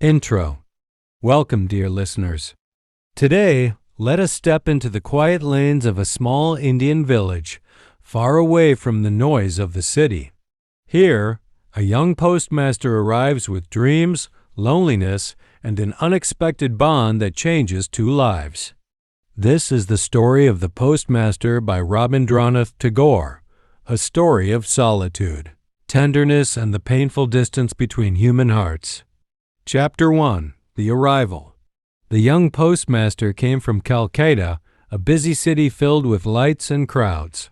Intro. Welcome, dear listeners. Today, let us step into the quiet lanes of a small Indian village, far away from the noise of the city. Here, a young postmaster arrives with dreams, loneliness, and an unexpected bond that changes two lives. This is the story of The Postmaster by Rabindranath Tagore, a story of solitude, tenderness, and the painful distance between human hearts. Chapter 1. The Arrival. The young postmaster came from Calcutta, a busy city filled with lights and crowds.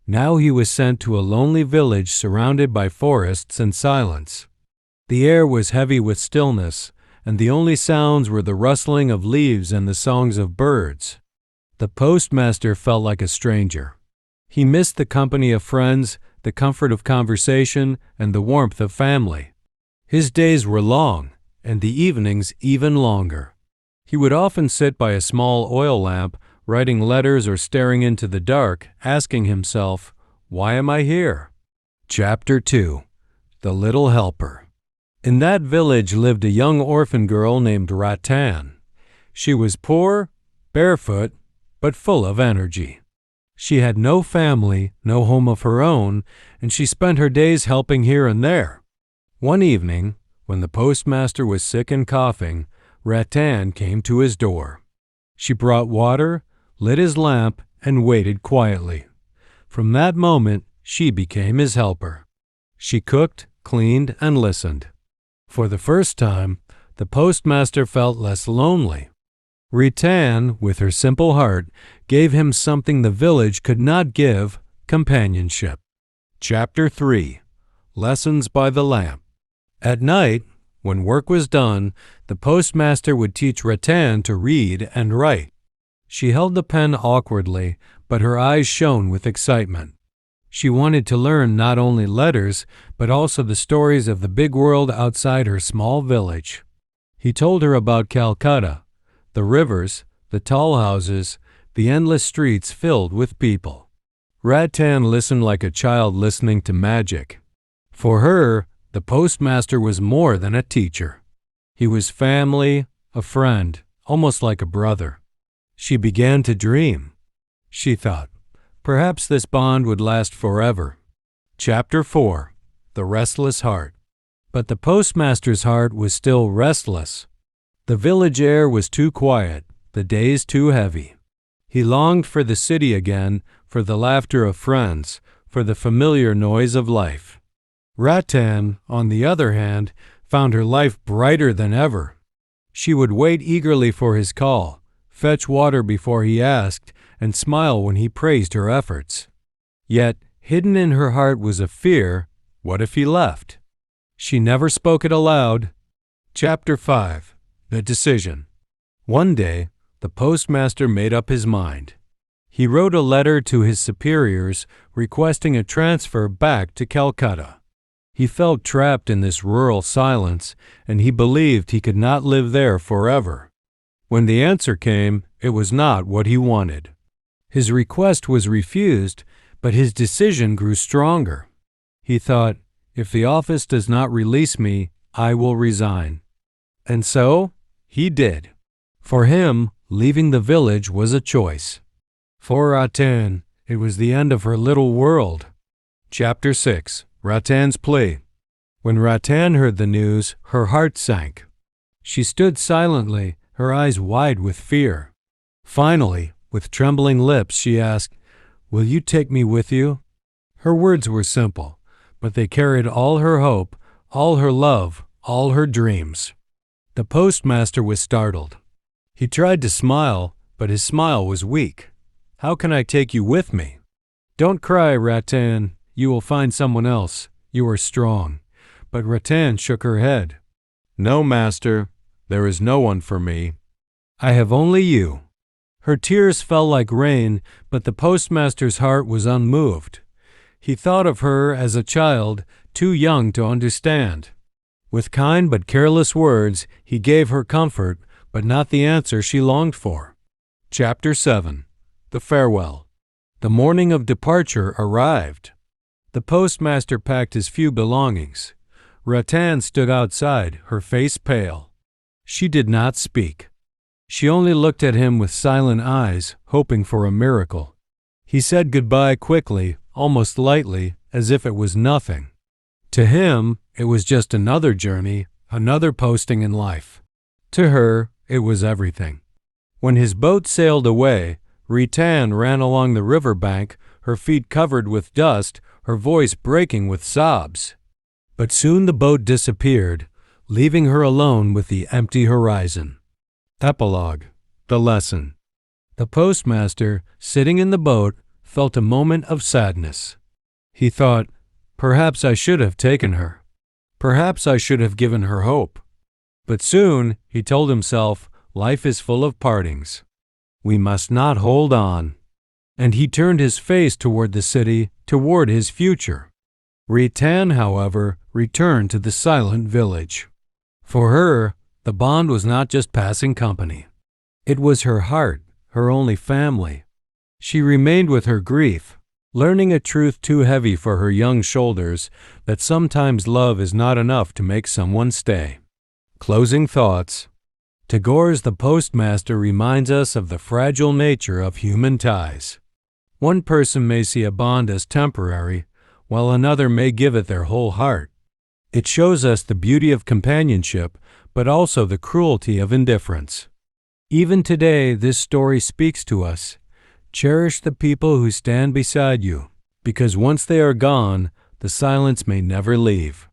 Now he was sent to a lonely village surrounded by forests and silence. The air was heavy with stillness, and the only sounds were the rustling of leaves and the songs of birds. The postmaster felt like a stranger. He missed the company of friends, the comfort of conversation, and the warmth of family. His days were long, and the evenings even longer. He would often sit by a small oil lamp, writing letters or staring into the dark, asking himself, "Why am I here?" Chapter 2. The Little Helper. In that village lived a young orphan girl named Ratan. She was poor, barefoot, but full of energy. She had no family, no home of her own, and she spent her days helping here and there. One evening, when the postmaster was sick and coughing, Ratan came to his door. She brought water, lit his lamp, and waited quietly. From that moment, she became his helper. She cooked, cleaned, and listened. For the first time, the postmaster felt less lonely. Ratan, with her simple heart, gave him something the village could not give: companionship. Chapter 3. Lessons by the Lamp. At night, when work was done, the postmaster would teach Ratan to read and write. She held the pen awkwardly, but her eyes shone with excitement. She wanted to learn not only letters, but also the stories of the big world outside her small village. He told her about Calcutta, the rivers, the tall houses, the endless streets filled with people. Ratan listened like a child listening to magic. For her, the postmaster was more than a teacher. He was family, a friend, almost like a brother. She began to dream. She thought, perhaps this bond would last forever. Chapter 4. The Restless Heart. But the postmaster's heart was still restless. The village air was too quiet, the days too heavy. He longed for the city again, for the laughter of friends, for the familiar noise of life. Ratan, on the other hand, found her life brighter than ever. She would wait eagerly for his call, fetch water before he asked, and smile when he praised her efforts. Yet, hidden in her heart was a fear: what if he left? She never spoke it aloud. Chapter 5. The Decision. One day, the postmaster made up his mind. He wrote a letter to his superiors requesting a transfer back to Calcutta. He felt trapped in this rural silence, and he believed he could not live there forever. When the answer came, it was not what he wanted. His request was refused, but his decision grew stronger. He thought, if the office does not release me, I will resign. And so, he did. For him, leaving the village was a choice. For Ratan, it was the end of her little world. Chapter 6. Ratan's Plea. When Ratan heard the news, her heart sank. She stood silently, her eyes wide with fear. Finally, with trembling lips, she asked, "Will you take me with you?" Her words were simple, but they carried all her hope, all her love, all her dreams. The postmaster was startled. He tried to smile, but his smile was weak. "How can I take you with me?" "Don't cry, Ratan. You will find someone else. You are strong." But Ratan shook her head. "No, master. There is no one for me. I have only you." Her tears fell like rain, but the postmaster's heart was unmoved. He thought of her as a child, too young to understand. With kind but careless words, he gave her comfort, but not the answer she longed for. Chapter 7. The Farewell. The morning of departure arrived. The postmaster packed his few belongings. Ratan stood outside, her face pale. She did not speak. She only looked at him with silent eyes, hoping for a miracle. He said goodbye quickly, almost lightly, as if it was nothing. To him, it was just another journey, another posting in life. To her, it was everything. When his boat sailed away, Ritan ran along the riverbank, her feet covered with dust, her voice breaking with sobs. But soon the boat disappeared, leaving her alone with the empty horizon. Epilogue. The lesson. The postmaster, sitting in the boat, felt a moment of sadness. He thought, perhaps I should have taken her. Perhaps I should have given her hope. But soon, he told himself, life is full of partings. We must not hold on. And he turned his face toward the city, toward his future. Ritan, however, returned to the silent village. For her, the bond was not just passing company. It was her heart, her only family. She remained with her grief, learning a truth too heavy for her young shoulders, that sometimes love is not enough to make someone stay. Closing thoughts. Tagore's The Postmaster reminds us of the fragile nature of human ties. One person may see a bond as temporary, while another may give it their whole heart. It shows us the beauty of companionship, but also the cruelty of indifference. Even today, this story speaks to us. Cherish the people who stand beside you, because once they are gone, the silence may never leave.